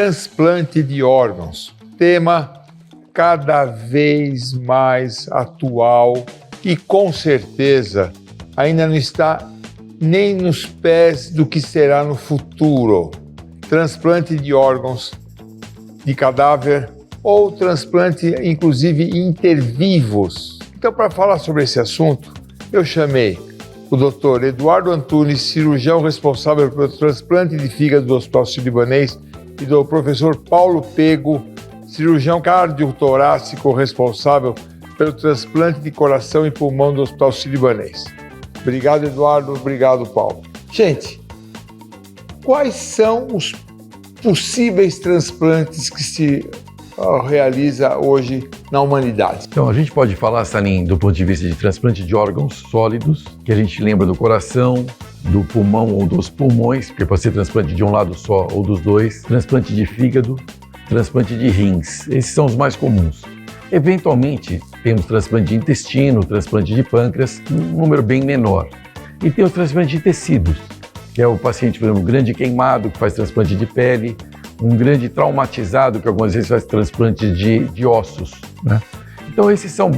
Transplante de órgãos, tema cada vez mais atual e com certeza ainda não está nem nos pés do que será no futuro. Transplante de órgãos de cadáver ou transplante, inclusive, intervivos. Então, para falar sobre esse assunto, eu chamei o Dr. Eduardo Antunes, cirurgião responsável pelo transplante de fígado do Hospital Sírio-Libanês, e do professor Paulo Pego, cirurgião cardiotorácico responsável pelo transplante de coração e pulmão do Hospital Sírio-Libanês. Obrigado, Eduardo. Obrigado, Paulo. Gente, quais são os possíveis transplantes que se realiza hoje na humanidade? Então, a gente pode falar, Salim, do ponto de vista de transplante de órgãos sólidos, que a gente lembra do coração, do pulmão ou dos pulmões, porque pode ser transplante de um lado só ou dos dois, transplante de fígado, transplante de rins. Esses são os mais comuns. Eventualmente, temos transplante de intestino, transplante de pâncreas, um número bem menor. E tem os transplantes de tecidos, que é o paciente, por exemplo, um grande queimado, que faz transplante de pele, um grande traumatizado, que algumas vezes faz transplante de ossos, né? Então, esses são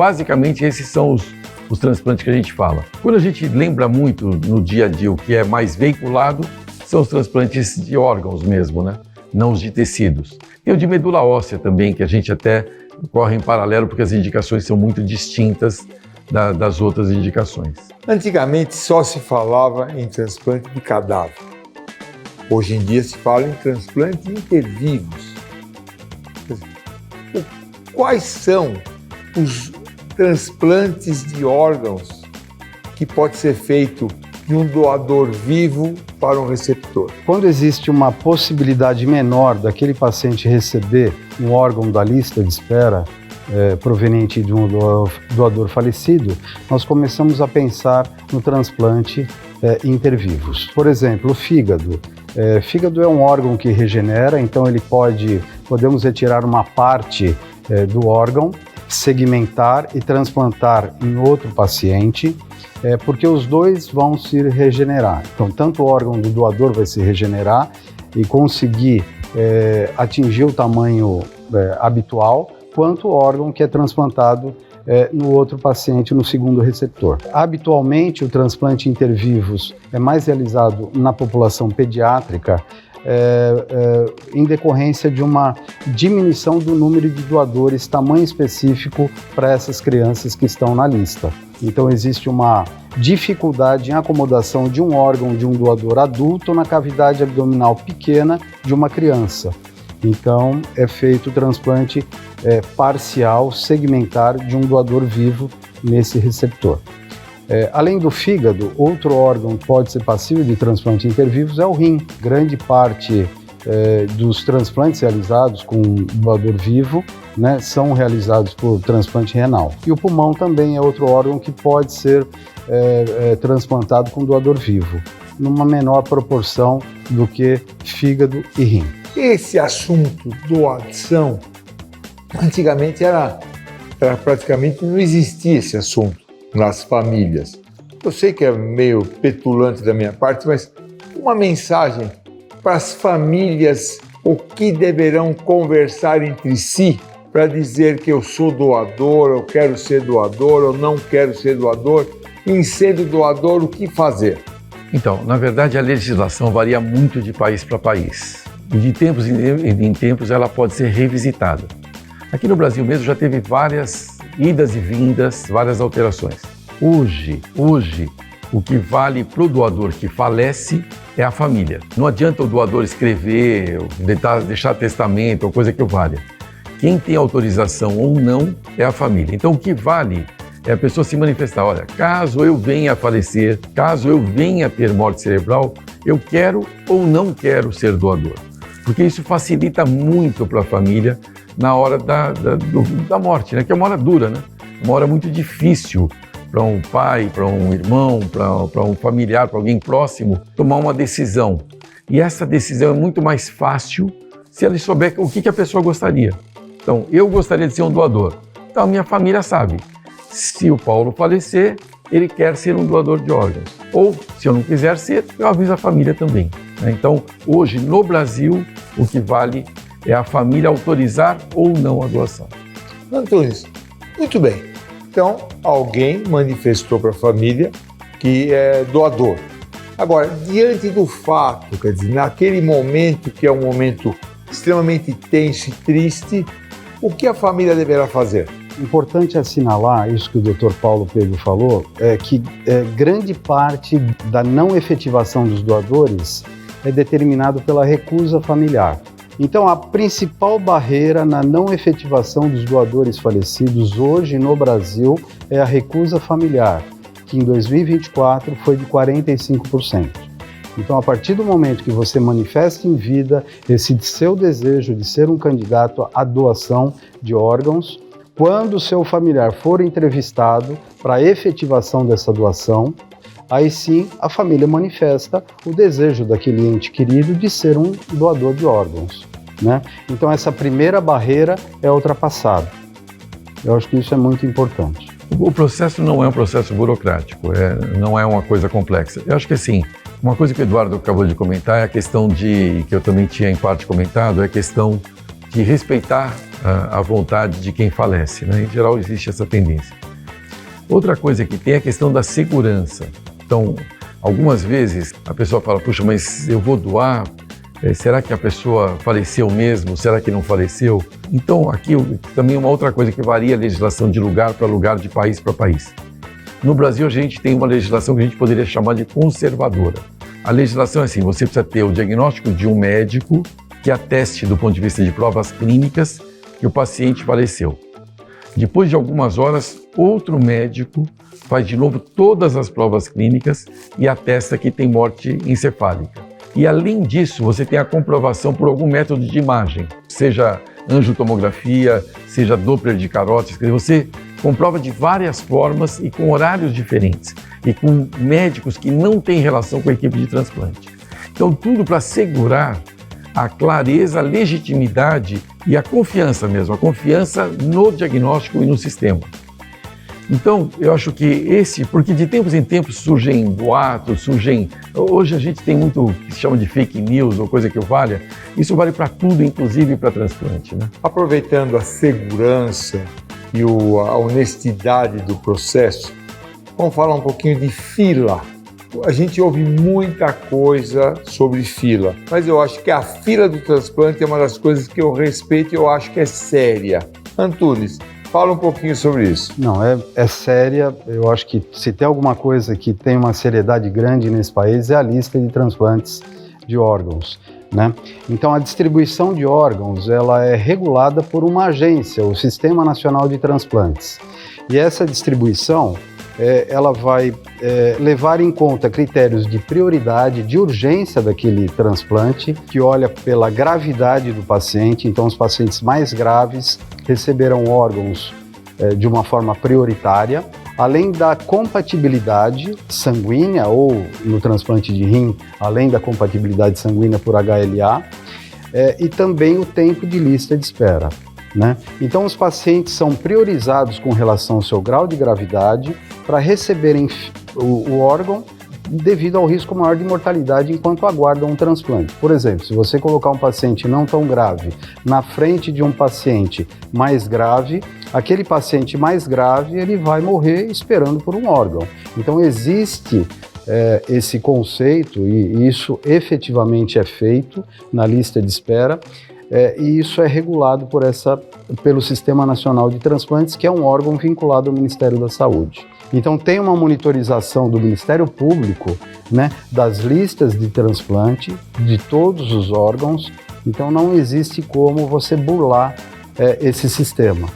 os transplantes que a gente fala. Quando a gente lembra muito no dia a dia o que é mais veiculado, são os transplantes de órgãos mesmo, né? Não os de tecidos. Tem o de medula óssea também, que a gente até corre em paralelo, porque as indicações são muito distintas das outras indicações. Antigamente só se falava em transplante de cadáver. Hoje em dia se fala em transplante de intervivos. Quais são os transplantes de órgãos que pode ser feito de um doador vivo para um receptor? Quando existe uma possibilidade menor daquele paciente receber um órgão da lista de espera proveniente de um doador falecido, nós começamos a pensar no transplante intervivos. Por exemplo, o fígado. Fígado é um órgão que regenera, então podemos retirar uma parte do órgão, segmentar e transplantar em outro paciente, porque os dois vão se regenerar. Então, tanto o órgão do doador vai se regenerar e conseguir atingir o tamanho habitual, quanto o órgão que é transplantado no outro paciente, no segundo receptor. Habitualmente, o transplante intervivos é mais realizado na população pediátrica, em decorrência de uma diminuição do número de doadores, tamanho específico para essas crianças que estão na lista. Então existe uma dificuldade em acomodação de um órgão de um doador adulto na cavidade abdominal pequena de uma criança. Então é feito o transplante parcial, segmentar de um doador vivo nesse receptor. Além do fígado, outro órgão que pode ser passível de transplante intervivos é o rim. Grande parte dos transplantes realizados com doador vivo, né, são realizados por transplante renal. E o pulmão também é outro órgão que pode ser transplantado com doador vivo, numa menor proporção do que fígado e rim. Esse assunto, doação, antigamente era praticamente não existia esse assunto nas famílias. Eu sei que é meio petulante da minha parte, mas uma mensagem para as famílias, o que deverão conversar entre si para dizer que eu sou doador, eu quero ser doador, eu não quero ser doador, em sendo doador, o que fazer? Então, na verdade, a legislação varia muito de país para país. E de tempos em tempos ela pode ser revisitada. Aqui no Brasil mesmo já teve várias idas e vindas, várias alterações. Hoje, o que vale para o doador que falece é a família. Não adianta o doador escrever, deixar testamento ou coisa que o valha. Quem tem autorização ou não é a família. Então o que vale é a pessoa se manifestar. Olha, caso eu venha a falecer, caso eu venha a ter morte cerebral, eu quero ou não quero ser doador. Porque isso facilita muito para a família na hora da morte, né? Que é uma hora dura, né? Uma hora muito difícil para um pai, para um irmão, para um familiar, para alguém próximo, tomar uma decisão. E essa decisão é muito mais fácil se ela souber o que a pessoa gostaria. Então, eu gostaria de ser um doador. Então, a minha família sabe. Se o Paulo falecer, ele quer ser um doador de órgãos. Ou, se eu não quiser ser, eu aviso a família também. Então, hoje, no Brasil, o que vale é a família autorizar ou não a doação. Antunes, muito bem. Então, alguém manifestou para a família que é doador. Agora, diante do fato, quer dizer, naquele momento que é um momento extremamente tenso e triste, o que a família deverá fazer? Importante assinalar isso que o Dr. Paulo Pedro falou, é que grande parte da não efetivação dos doadores é determinado pela recusa familiar. Então, a principal barreira na não efetivação dos doadores falecidos hoje no Brasil é a recusa familiar, que em 2024 foi de 45%. Então, a partir do momento que você manifesta em vida esse seu desejo de ser um candidato à doação de órgãos, quando o seu familiar for entrevistado para a efetivação dessa doação, aí sim a família manifesta o desejo daquele ente querido de ser um doador de órgãos, né? Então essa primeira barreira é ultrapassada. Eu acho que isso é muito importante. O processo não é um processo burocrático, não é uma coisa complexa. Eu acho que assim, uma coisa que o Eduardo acabou de comentar é a questão que eu também tinha em parte comentado, é a questão de respeitar a vontade de quem falece, né? Em geral existe essa tendência. Outra coisa que tem é a questão da segurança. Então, algumas vezes a pessoa fala, puxa, mas eu vou doar, será que a pessoa faleceu mesmo? Será que não faleceu? Então, aqui também uma outra coisa que varia a legislação de lugar para lugar, de país para país. No Brasil, a gente tem uma legislação que a gente poderia chamar de conservadora. A legislação é assim, você precisa ter o diagnóstico de um médico que ateste do ponto de vista de provas clínicas que o paciente faleceu. Depois de algumas horas, outro médico faz de novo todas as provas clínicas e atesta que tem morte encefálica. E além disso, você tem a comprovação por algum método de imagem, seja angiotomografia, seja Doppler de carótides, quer dizer, você comprova de várias formas e com horários diferentes e com médicos que não têm relação com a equipe de transplante. Então, tudo para assegurar a clareza, a legitimidade e a confiança mesmo, a confiança no diagnóstico e no sistema. Então, eu acho que porque de tempos em tempos surgem boatos, hoje a gente tem muito que se chama de fake news ou coisa que o valha, isso vale para tudo, inclusive para transplante, né? Aproveitando a segurança e a honestidade do processo, vamos falar um pouquinho de fila. A gente ouve muita coisa sobre fila, mas eu acho que a fila do transplante é uma das coisas que eu respeito e eu acho que é séria. Antunes, fala um pouquinho sobre isso. Não, é séria. Eu acho que se tem alguma coisa que tem uma seriedade grande nesse país é a lista de transplantes de órgãos, né? Então a distribuição de órgãos ela é regulada por uma agência, o Sistema Nacional de Transplantes. E essa distribuição ela vai levar em conta critérios de prioridade, de urgência daquele transplante, que olha pela gravidade do paciente. Então, os pacientes mais graves receberão órgãos de uma forma prioritária, além da compatibilidade sanguínea, ou no transplante de rim, além da compatibilidade sanguínea por HLA, e também o tempo de lista de espera, né? Então, os pacientes são priorizados com relação ao seu grau de gravidade para receberem o órgão devido ao risco maior de mortalidade enquanto aguardam um transplante. Por exemplo, se você colocar um paciente não tão grave na frente de um paciente mais grave, aquele paciente mais grave ele vai morrer esperando por um órgão. Então, existe esse conceito e isso efetivamente é feito na lista de espera. E isso é regulado pelo Sistema Nacional de Transplantes, que é um órgão vinculado ao Ministério da Saúde. Então tem uma monitorização do Ministério Público, né, das listas de transplante de todos os órgãos. Então não existe como você burlar esse sistema,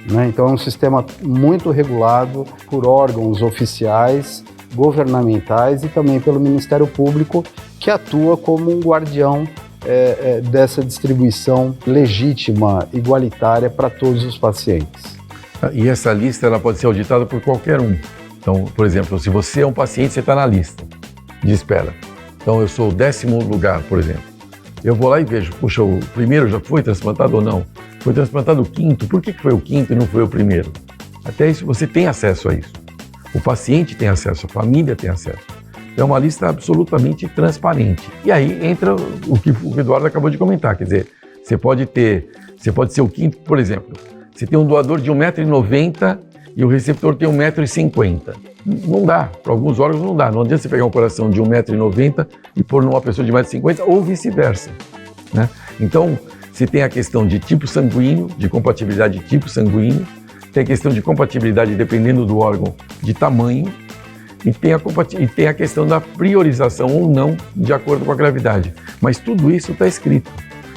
né? Então é um sistema muito regulado por órgãos oficiais, governamentais e também pelo Ministério Público, que atua como um guardião dessa distribuição legítima, igualitária para todos os pacientes. E essa lista ela pode ser auditada por qualquer um. Então, por exemplo, se você é um paciente, você está na lista de espera. Então, eu sou o 10º lugar, por exemplo. Eu vou lá e vejo, puxa, o primeiro já foi transplantado ou não? Foi transplantado o 5º, por que foi o 5º e não foi o primeiro? Até isso, você tem acesso a isso. O paciente tem acesso, a família tem acesso. É uma lista absolutamente transparente. E aí entra o que o Eduardo acabou de comentar, quer dizer, Você pode ser o quinto, por exemplo, você tem um doador de 1,90 m e o receptor tem 1,50 m. Não dá, para alguns órgãos não dá. Não adianta você pegar um coração de 1,90 m e pôr numa pessoa de 1,50 m ou vice-versa, né? Então, você tem a questão de tipo sanguíneo, de compatibilidade de tipo sanguíneo, tem a questão de compatibilidade dependendo do órgão de tamanho, e tem a questão da priorização ou não de acordo com a gravidade. Mas tudo isso está escrito.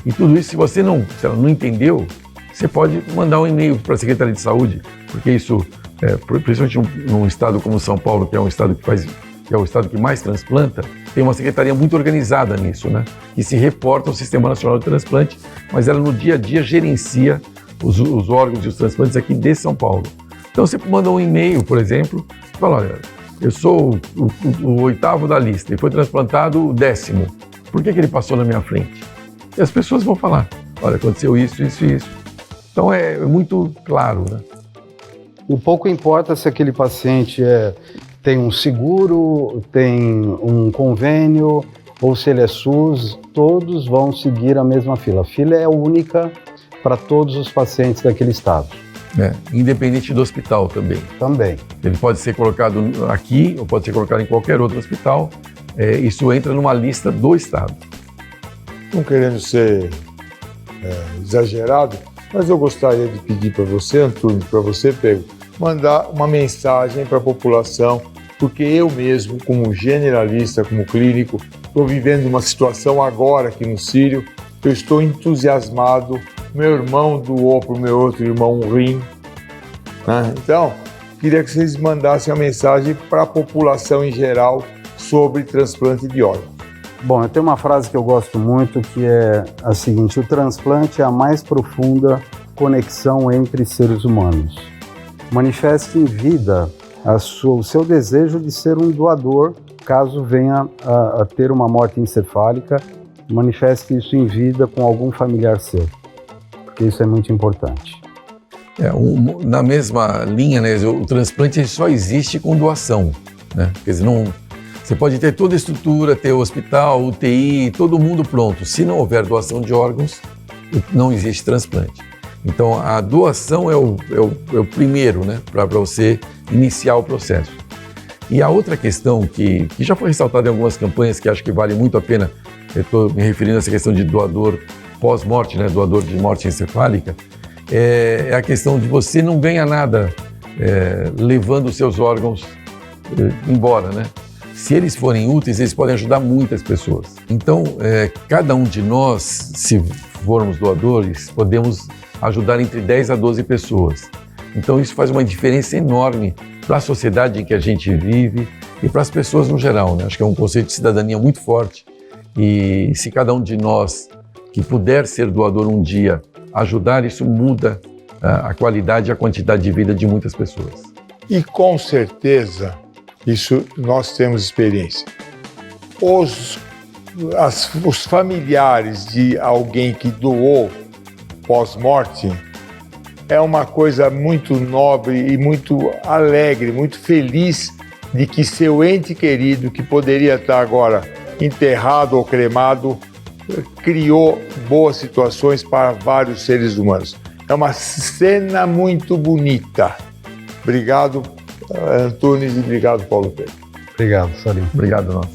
E tudo isso, se você não entendeu, você pode mandar um e-mail para a Secretaria de Saúde, porque isso, principalmente num estado como São Paulo, que é um estado que é o estado que mais transplanta, tem uma secretaria muito organizada nisso, né? Que se reporta ao Sistema Nacional de Transplante, mas ela no dia a dia gerencia os órgãos e os transplantes aqui de São Paulo. Então você manda um e-mail, por exemplo, e fala, olha, eu sou o 8º da lista e foi transplantado o 10º. Por que ele passou na minha frente? E as pessoas vão falar, olha, aconteceu isso, isso e isso. Então é muito claro, né? O pouco importa se aquele paciente tem um seguro, tem um convênio, ou se ele é SUS, todos vão seguir a mesma fila. A fila é única para todos os pacientes daquele estado. Independente do hospital também. Também. Ele pode ser colocado aqui ou pode ser colocado em qualquer outro hospital. Isso entra numa lista do estado. Não querendo ser exagerado, mas eu gostaria de pedir para você, Antônio, para você, Pedro, mandar uma mensagem para a população, porque eu mesmo, como generalista, como clínico, estou vivendo uma situação agora aqui no Sírio, eu estou entusiasmado, meu irmão doou para o meu outro irmão um rim, né? Então, queria que vocês mandassem a mensagem para a população em geral sobre transplante de órgãos. Bom, eu tenho uma frase que eu gosto muito, que é a seguinte: o transplante é a mais profunda conexão entre seres humanos. Manifeste em vida o seu desejo de ser um doador, caso venha a ter uma morte encefálica. Manifeste isso em vida com algum familiar seu, porque isso é muito importante. Na mesma linha, né, o transplante só existe com doação, né? Quer dizer, você pode ter toda a estrutura, ter o hospital, UTI, todo mundo pronto. Se não houver doação de órgãos, não existe transplante. Então, a doação é o primeiro, né, para você iniciar o processo. E a outra questão que já foi ressaltada em algumas campanhas, que acho que vale muito a pena, eu estou me referindo a essa questão de doador pós-morte, né, doador de morte encefálica, é a questão de você não ganhar nada levando os seus órgãos embora, né? Se eles forem úteis, eles podem ajudar muitas pessoas. Então, cada um de nós, se formos doadores, podemos ajudar entre 10 a 12 pessoas. Então, isso faz uma diferença enorme para a sociedade em que a gente vive e para as pessoas no geral, né? Acho que é um conceito de cidadania muito forte. E se cada um de nós que puder ser doador um dia ajudar, isso muda a qualidade e a quantidade de vida de muitas pessoas. E com certeza, isso nós temos experiência. Os familiares de alguém que doou pós-morte é uma coisa muito nobre e muito alegre, muito feliz de que seu ente querido, que poderia estar agora enterrado ou cremado, criou boas situações para vários seres humanos. É uma cena muito bonita. Obrigado, Antunes, e obrigado, Paulo Pedro. Obrigado, Salim. Obrigado, nós.